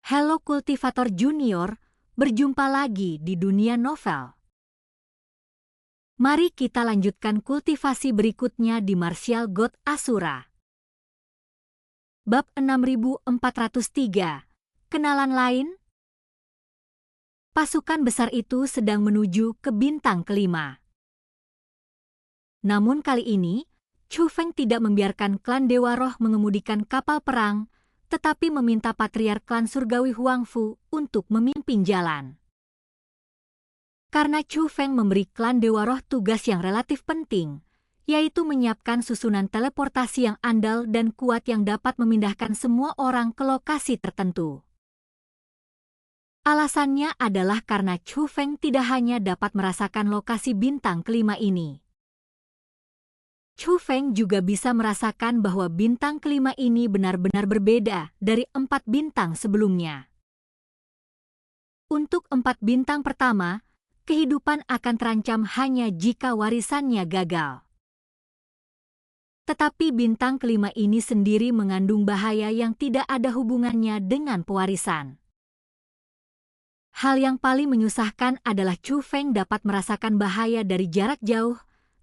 Halo Kultivator Junior, berjumpa lagi di dunia novel. Mari kita lanjutkan kultivasi berikutnya di Martial God Asura. Bab 6403, Kenalan Lain. Pasukan besar itu sedang menuju ke bintang kelima. Namun kali ini, Chu Feng tidak membiarkan klan Dewa Roh mengemudikan kapal perang, tetapi meminta patriark klan surgawi Huang Fu untuk memimpin jalan. Karena Chu Feng memberi klan Dewa Roh tugas yang relatif penting, yaitu menyiapkan susunan teleportasi yang andal dan kuat yang dapat memindahkan semua orang ke lokasi tertentu. Alasannya adalah karena Chu Feng tidak hanya dapat merasakan lokasi bintang kelima ini. Chu Feng juga bisa merasakan bahwa bintang kelima ini benar-benar berbeda dari 4 bintang sebelumnya. Untuk 4 bintang pertama, kehidupan akan terancam hanya jika warisannya gagal. Tetapi bintang kelima ini sendiri mengandung bahaya yang tidak ada hubungannya dengan pewarisan. Hal yang paling menyusahkan adalah Chu Feng dapat merasakan bahaya dari jarak jauh,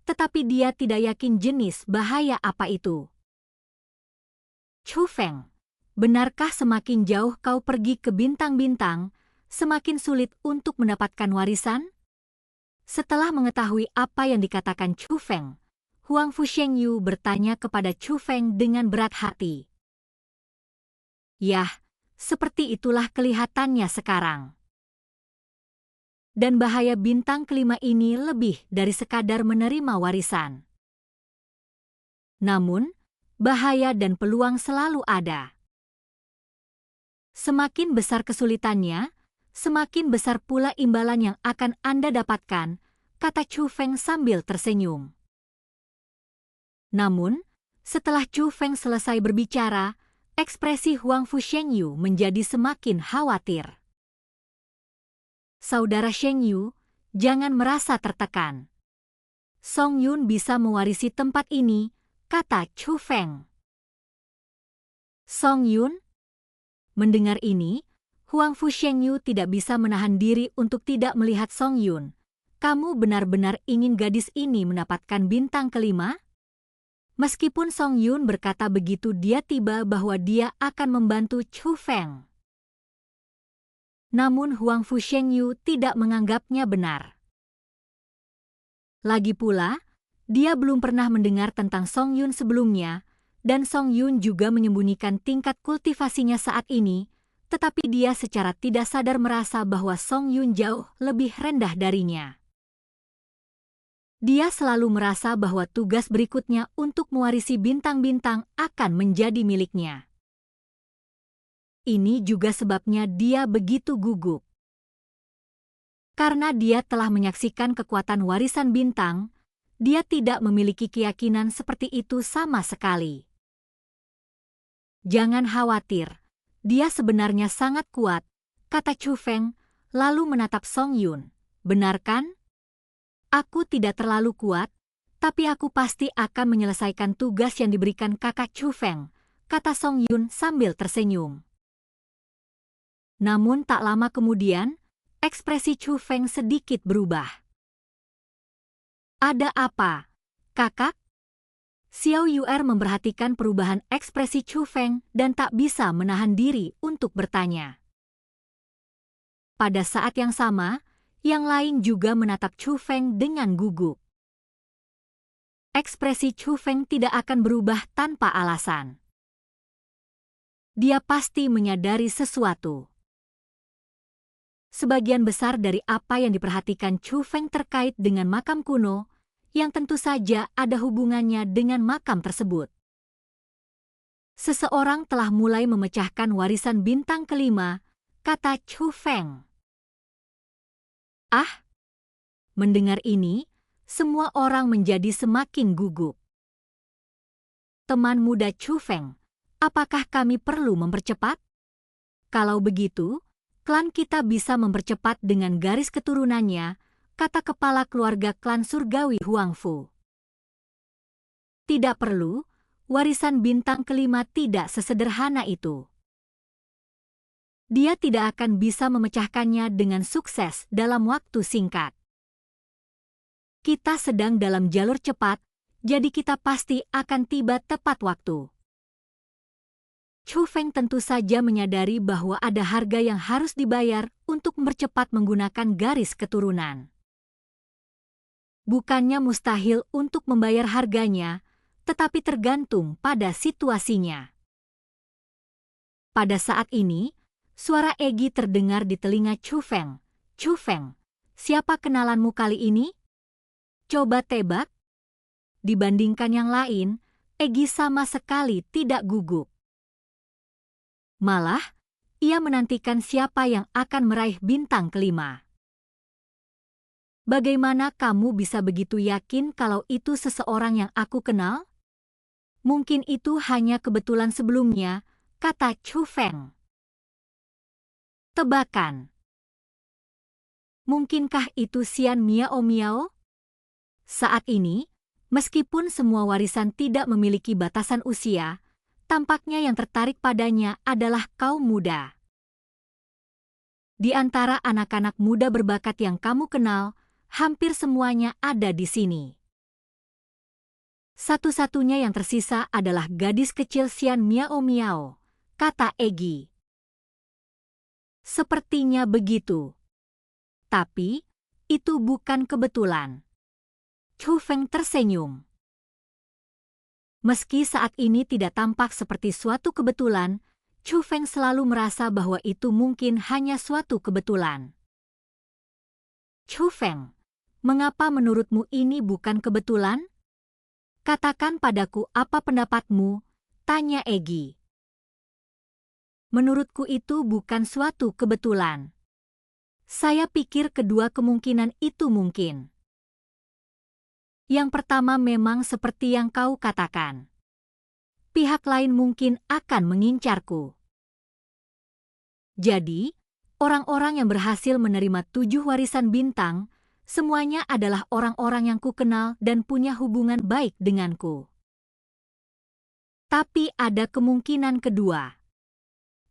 tetapi dia tidak yakin jenis bahaya apa itu. Chu Feng, benarkah semakin jauh kau pergi ke bintang-bintang, semakin sulit untuk mendapatkan warisan? Setelah mengetahui apa yang dikatakan Chu Feng, Huang Fu Shengyu bertanya kepada Chu Feng dengan berat hati. Yah, seperti itulah kelihatannya sekarang. Dan bahaya bintang kelima ini lebih dari sekadar menerima warisan. Namun, bahaya dan peluang selalu ada. Semakin besar kesulitannya, semakin besar pula imbalan yang akan Anda dapatkan, kata Chu Feng sambil tersenyum. Namun, setelah Chu Feng selesai berbicara, ekspresi Huang Fu Shengyu menjadi semakin khawatir. Saudara Shengyu, jangan merasa tertekan. Song Yun bisa mewarisi tempat ini, kata Chu Feng. Song Yun? Mendengar ini, Huang Fu Shengyu tidak bisa menahan diri untuk tidak melihat Song Yun. Kamu benar-benar ingin gadis ini mendapatkan bintang kelima? Meskipun Song Yun berkata begitu, dia tiba bahwa dia akan membantu Chu Feng. Namun Huang Fu Shengyu tidak menganggapnya benar. Lagi pula, dia belum pernah mendengar tentang Song Yun sebelumnya, dan Song Yun juga menyembunyikan tingkat kultivasinya saat ini, tetapi dia secara tidak sadar merasa bahwa Song Yun jauh lebih rendah darinya. Dia selalu merasa bahwa tugas berikutnya untuk mewarisi bintang-bintang akan menjadi miliknya. Ini juga sebabnya dia begitu gugup. Karena dia telah menyaksikan kekuatan warisan bintang, dia tidak memiliki keyakinan seperti itu sama sekali. Jangan khawatir, dia sebenarnya sangat kuat, kata Chu Feng, lalu menatap Song Yun. Benar kan? Aku tidak terlalu kuat, tapi aku pasti akan menyelesaikan tugas yang diberikan kakak Chu Feng, kata Song Yun sambil tersenyum. Namun tak lama kemudian, ekspresi Chu Feng sedikit berubah. Ada apa, kakak? Xiao Yuer memperhatikan perubahan ekspresi Chu Feng dan tak bisa menahan diri untuk bertanya. Pada saat yang sama, yang lain juga menatap Chu Feng dengan gugup. Ekspresi Chu Feng tidak akan berubah tanpa alasan. Dia pasti menyadari sesuatu. Sebagian besar dari apa yang diperhatikan Chu Feng terkait dengan makam kuno, yang tentu saja ada hubungannya dengan makam tersebut. Seseorang telah mulai memecahkan warisan bintang kelima, kata Chu Feng. Ah! Mendengar ini, semua orang menjadi semakin gugup. Teman muda Chu Feng, apakah kami perlu mempercepat? Kalau begitu, klan kita bisa mempercepat dengan garis keturunannya, kata kepala keluarga klan surgawi Huang Fu. Tidak perlu, warisan bintang kelima tidak sesederhana itu. dia tidak akan bisa memecahkannya dengan sukses dalam waktu singkat. Kita sedang dalam jalur cepat, jadi kita pasti akan tiba tepat waktu. Chu Feng tentu saja menyadari bahwa ada harga yang harus dibayar untuk mempercepat menggunakan garis keturunan. Bukannya mustahil untuk membayar harganya, tetapi tergantung pada situasinya. Pada saat ini, suara Egi terdengar di telinga Chu Feng. Chu Feng, siapa kenalanmu kali ini? Coba tebak. Dibandingkan yang lain, Egi sama sekali tidak gugup. Malah, ia menantikan siapa yang akan meraih bintang kelima. Bagaimana kamu bisa begitu yakin kalau itu seseorang yang aku kenal? Mungkin itu hanya kebetulan sebelumnya, kata Chu Feng. Tebakan. Mungkinkah itu Xian Miao Miao? Saat ini, meskipun semua warisan tidak memiliki batasan usia, tampaknya yang tertarik padanya adalah kaum muda. Di antara anak-anak muda berbakat yang kamu kenal, hampir semuanya ada di sini. Satu-satunya yang tersisa adalah gadis kecil Xian Miao Miao, kata Egi. Sepertinya begitu. Tapi, itu bukan kebetulan. Chu Feng tersenyum. Meski saat ini tidak tampak seperti suatu kebetulan, Chu Feng selalu merasa bahwa itu mungkin hanya suatu kebetulan. Chu Feng, mengapa menurutmu ini bukan kebetulan? Katakan padaku apa pendapatmu, tanya Egi. Menurutku itu bukan suatu kebetulan. Saya pikir kedua kemungkinan itu mungkin. Yang pertama memang seperti yang kau katakan. Pihak lain mungkin akan mengincarku. Jadi, orang-orang yang berhasil menerima 7 warisan bintang, semuanya adalah orang-orang yang kukenal dan punya hubungan baik denganku. Tapi ada kemungkinan kedua.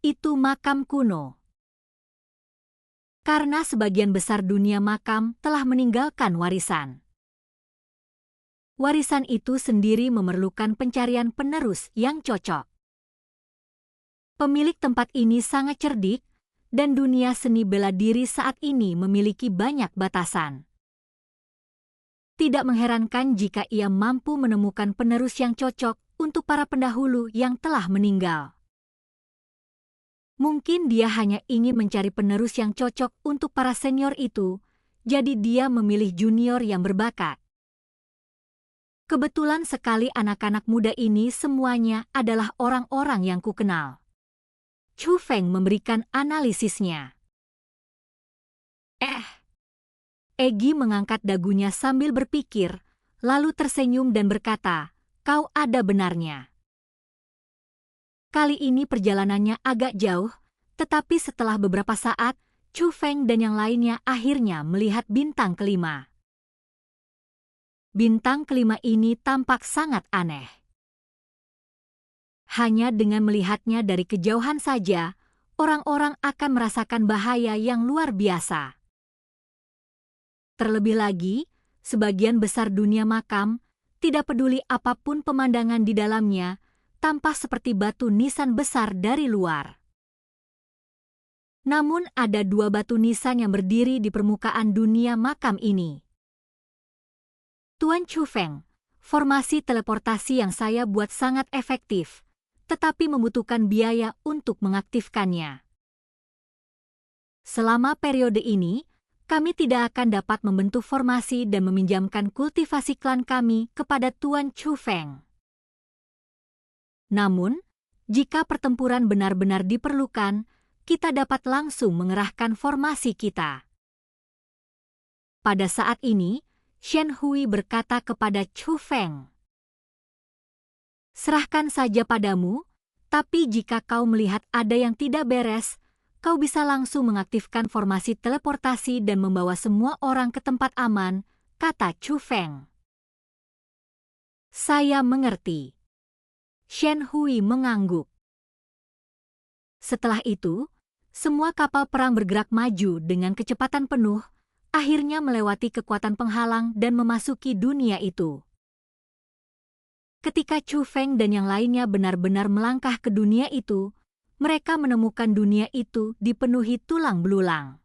Itu makam kuno. Karena sebagian besar dunia makam telah meninggalkan warisan. Warisan itu sendiri memerlukan pencarian penerus yang cocok. Pemilik tempat ini sangat cerdik, dan dunia seni bela diri saat ini memiliki banyak batasan. Tidak mengherankan jika ia mampu menemukan penerus yang cocok untuk para pendahulu yang telah meninggal. Mungkin dia hanya ingin mencari penerus yang cocok untuk para senior itu, jadi dia memilih junior yang berbakat. Kebetulan sekali anak-anak muda ini semuanya adalah orang-orang yang kukenal. Chu Feng memberikan analisisnya. Egi mengangkat dagunya sambil berpikir, lalu tersenyum dan berkata, kau ada benarnya. Kali ini perjalanannya agak jauh, tetapi setelah beberapa saat, Chu Feng dan yang lainnya akhirnya melihat bintang kelima. Bintang kelima ini tampak sangat aneh. Hanya dengan melihatnya dari kejauhan saja, orang-orang akan merasakan bahaya yang luar biasa. Terlebih lagi, sebagian besar dunia makam, tidak peduli apapun pemandangan di dalamnya, tampak seperti batu nisan besar dari luar. Namun ada 2 batu nisan yang berdiri di permukaan dunia makam ini. Tuan Chu Feng, formasi teleportasi yang saya buat sangat efektif, tetapi membutuhkan biaya untuk mengaktifkannya. Selama periode ini, kami tidak akan dapat membentuk formasi dan meminjamkan kultivasi klan kami kepada Tuan Chu Feng. Namun, jika pertempuran benar-benar diperlukan, kita dapat langsung mengerahkan formasi kita. Pada saat ini, Shen Hui berkata kepada Chu Feng, serahkan saja padamu, tapi jika kau melihat ada yang tidak beres, kau bisa langsung mengaktifkan formasi teleportasi dan membawa semua orang ke tempat aman, kata Chu Feng. Saya mengerti. Shen Hui mengangguk. Setelah itu, Semua kapal perang bergerak maju dengan kecepatan penuh, akhirnya melewati kekuatan penghalang dan memasuki dunia itu. Ketika Chu Feng dan yang lainnya benar-benar melangkah ke dunia itu, mereka menemukan dunia itu dipenuhi tulang belulang.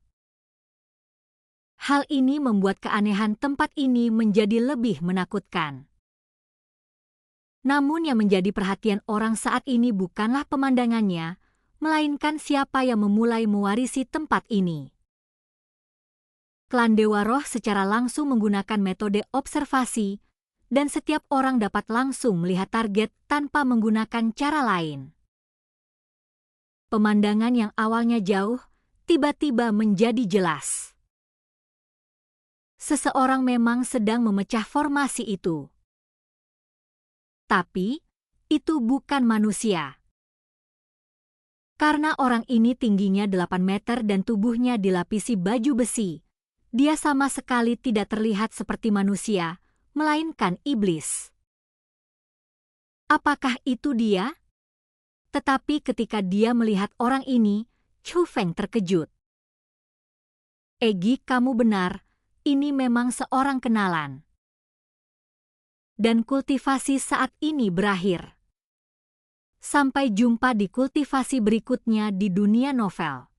Hal ini membuat keanehan tempat ini menjadi lebih menakutkan. Namun yang menjadi perhatian orang saat ini bukanlah pemandangannya, melainkan siapa yang memulai mewarisi tempat ini. Klan Dewa Roh secara langsung menggunakan metode observasi, dan setiap orang dapat langsung melihat target tanpa menggunakan cara lain. Pemandangan yang awalnya jauh, tiba-tiba menjadi jelas. Seseorang memang sedang memecah formasi itu. Tapi, itu bukan manusia. Karena orang ini tingginya 8 meter dan tubuhnya dilapisi baju besi, dia sama sekali tidak terlihat seperti manusia, melainkan iblis. Apakah itu dia? Tetapi ketika dia melihat orang ini, Chu Feng terkejut. Egi, kamu benar, ini memang seorang kenalan. Dan kultivasi saat ini berakhir. Sampai jumpa di kultivasi berikutnya di dunia novel.